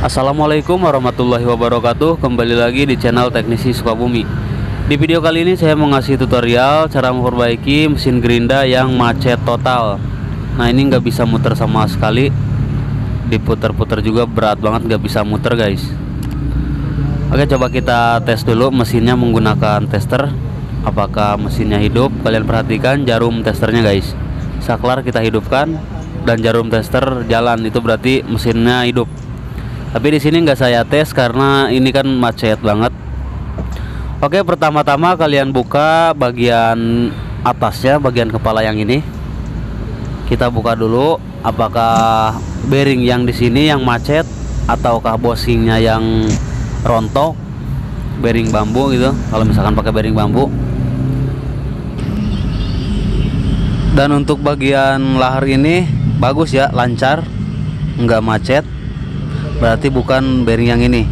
Assalamualaikum warahmatullahi wabarakatuh. Kembali lagi di channel Teknisi Sukabumi. Di video kali ini saya mau ngasih tutorial cara memperbaiki mesin gerinda yang macet total. Nah, ini nggak bisa muter sama sekali. Diputer-puter juga berat banget, nggak bisa muter guys. Oke, coba kita tes dulu mesinnya menggunakan tester. Apakah mesinnya hidup? Kalian perhatikan jarum testernya guys. Saklar kita hidupkan dan jarum tester jalan, itu berarti mesinnya hidup. Tapi di sini nggak saya tes karena ini kan macet banget. Oke, pertama-tama kalian buka bagian atasnya, bagian kepala yang ini. Kita buka dulu apakah bearing yang di sini yang macet ataukah bosingnya yang rontok, bearing bambu gitu. Kalau misalkan pakai bearing bambu. Dan untuk bagian lahar ini bagus ya, lancar, nggak macet. Berarti bukan bearing yang ini.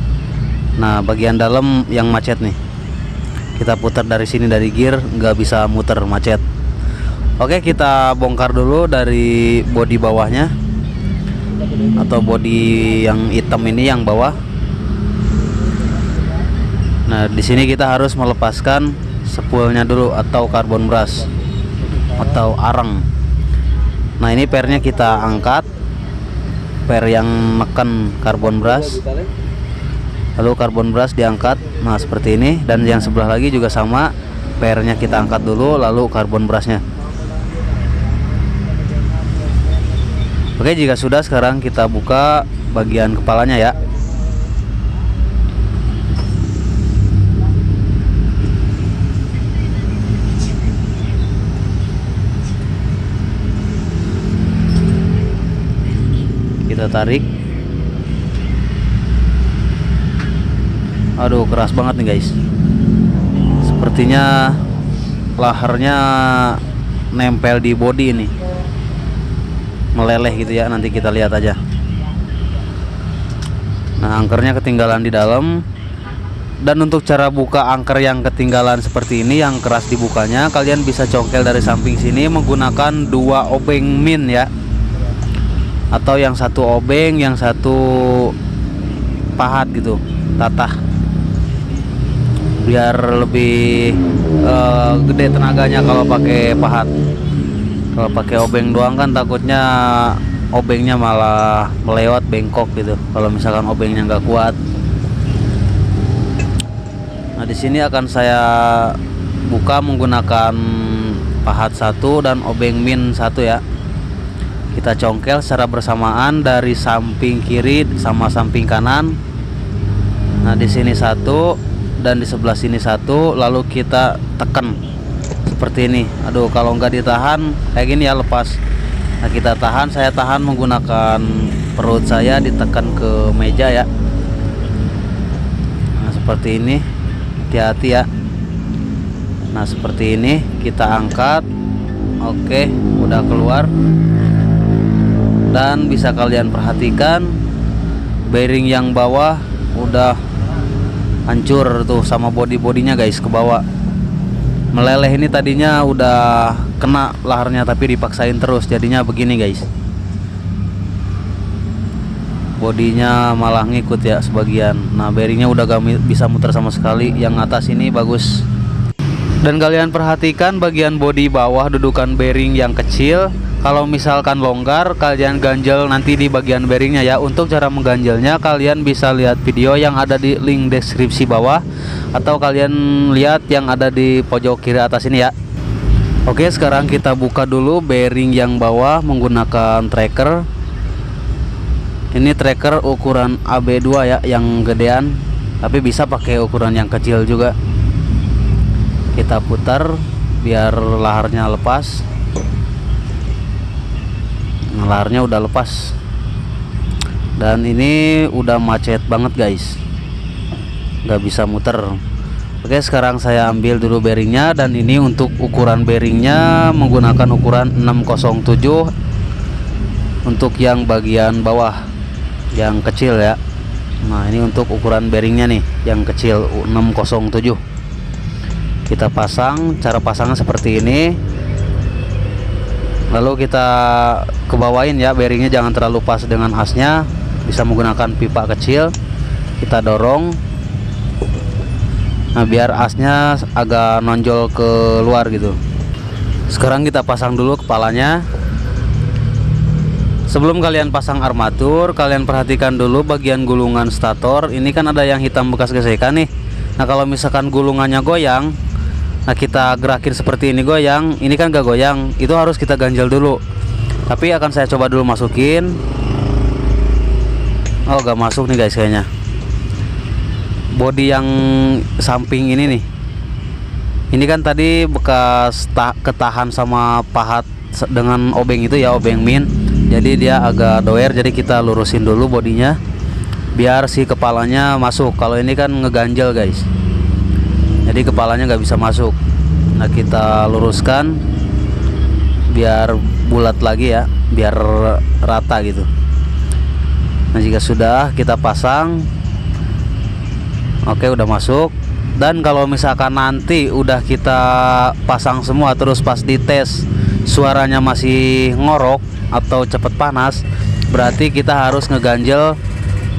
Nah, bagian dalam yang macet nih. Kita putar dari sini, dari gear nggak bisa muter, macet. Oke, kita bongkar dulu dari bodi bawahnya atau bodi yang hitam ini, yang bawah. Nah, di sini kita harus melepaskan spoolnya dulu atau karbon brush atau arang. Nah, ini pernya kita angkat, per yang neken karbon brush, lalu karbon brush diangkat. Nah, seperti ini. Dan yang sebelah lagi juga sama, pernya kita angkat dulu, lalu karbon brushnya. Oke, jika sudah, sekarang kita buka bagian kepalanya ya. Kita tarik. Aduh, keras banget nih guys. Sepertinya laharnya nempel di bodi ini, meleleh gitu ya. Nanti kita lihat aja. Nah, angkernya ketinggalan di dalam. Dan untuk cara buka angker yang ketinggalan seperti ini, yang keras dibukanya, kalian bisa congkel dari samping sini menggunakan 2 obeng min ya, atau yang satu obeng, yang satu pahat gitu, tatah, biar lebih gede tenaganya kalau pakai pahat. Kalau pakai obeng doang kan takutnya obengnya malah melewat, bengkok gitu kalau misalkan obengnya nggak kuat. Nah, di sini akan saya buka menggunakan pahat 1 dan obeng min 1 ya. Kita congkel secara bersamaan dari samping kiri sama samping kanan. Nah, di sini 1 dan di sebelah sini 1, lalu kita tekan seperti ini. Aduh, kalau nggak ditahan kayak gini ya, lepas. Nah, kita tahan, saya tahan menggunakan perut saya, ditekan ke meja ya. Nah, seperti ini, hati-hati ya. Nah, seperti ini kita angkat. Oke, udah keluar. Dan bisa kalian perhatikan bearing yang bawah udah hancur tuh sama bodi-bodinya guys, ke bawah meleleh. Ini tadinya udah kena laharnya tapi dipaksain terus, jadinya begini guys. Bodinya malah ngikut ya sebagian. Nah, bearingnya udah gak bisa muter sama sekali. Yang atas ini bagus. Dan kalian perhatikan bagian bodi bawah, dudukan bearing yang kecil. Kalau misalkan longgar, kalian ganjel nanti di bagian bearingnya ya. Untuk cara mengganjelnya kalian bisa lihat video yang ada di link deskripsi bawah, atau kalian lihat yang ada di pojok kiri atas ini ya. Oke, sekarang kita buka dulu bearing yang bawah menggunakan tracker. Ini tracker ukuran AB2 ya, yang gedean, tapi bisa pakai ukuran yang kecil juga. Kita putar biar laharnya lepas. Laharnya udah lepas. Dan ini udah macet banget guys, nggak bisa muter. Oke, sekarang saya ambil dulu bearingnya. Dan ini untuk ukuran bearingnya menggunakan ukuran 607 untuk yang bagian bawah yang kecil ya. Nah, ini untuk ukuran bearingnya nih yang kecil, 607. Kita pasang. Cara pasangnya seperti ini. Lalu kita kebawain ya bearingnya, jangan terlalu pas dengan asnya. bisa menggunakan pipa kecil. Kita dorong, nah biar asnya agak nonjol ke luar gitu. Sekarang kita pasang dulu kepalanya. Sebelum kalian pasang armatur, kalian perhatikan dulu bagian gulungan stator. Ini kan ada yang hitam bekas gesekan nih. Nah kalau misalkan gulungannya goyang, nah kita gerakin seperti ini goyang, ini kan gak goyang, itu harus kita ganjel dulu. Tapi akan saya coba dulu masukin. Oh gak masuk nih guys kayaknya. Bodi yang samping ini nih, ini kan tadi bekas ketahan sama pahat dengan obeng itu ya, obeng min. Jadi dia agak doer, jadi kita lurusin dulu bodinya biar si kepalanya masuk. Kalau ini kan ngeganjel guys, jadi kepalanya nggak bisa masuk. Nah kita luruskan biar bulat lagi ya, biar rata gitu. Nah jika sudah kita pasang, oke udah masuk. Dan kalau misalkan nanti udah kita pasang semua terus pas dites suaranya masih ngorok atau cepet panas, berarti kita harus ngeganjel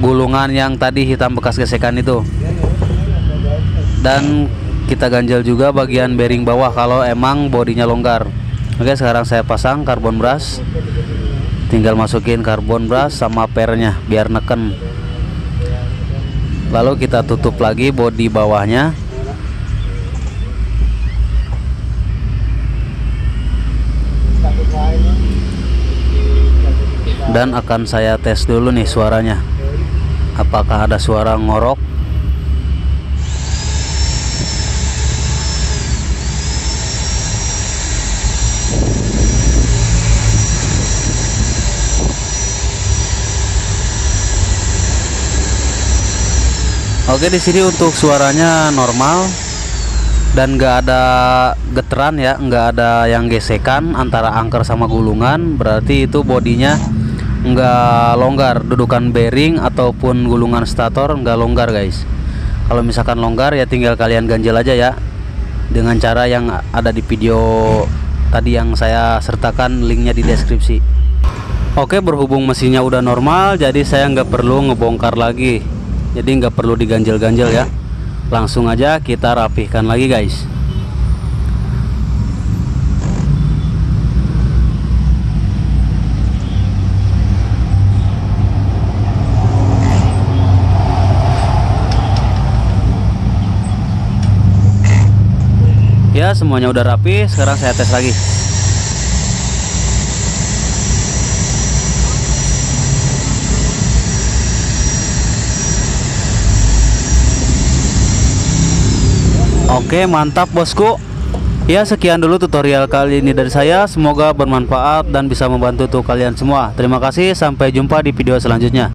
gulungan yang tadi hitam bekas gesekan itu. Dan kita ganjel juga bagian bearing bawah kalau emang bodinya longgar. Oke, sekarang saya pasang karbon brush. Tinggal masukin karbon brush sama pernya biar neken. Lalu kita tutup lagi bodi bawahnya. Dan akan saya tes dulu nih suaranya, apakah ada suara ngorok. Oke, di sini untuk suaranya normal dan nggak ada geteran ya, nggak ada yang gesekan antara angker sama gulungan. Berarti itu bodinya nggak longgar, dudukan bearing ataupun gulungan stator nggak longgar guys. Kalau misalkan longgar ya tinggal kalian ganjel aja ya, dengan cara yang ada di video tadi yang saya sertakan linknya di deskripsi. Oke, berhubung mesinnya udah normal, jadi saya nggak perlu ngebongkar lagi. Jadi nggak perlu diganjel-ganjel ya, langsung aja kita rapihkan lagi guys. Ya semuanya udah rapi, sekarang saya tes lagi. Oke, mantap bosku. Ya sekian dulu tutorial kali ini dari saya. Semoga bermanfaat dan bisa membantu untuk kalian semua. Terima kasih, sampai jumpa di video selanjutnya.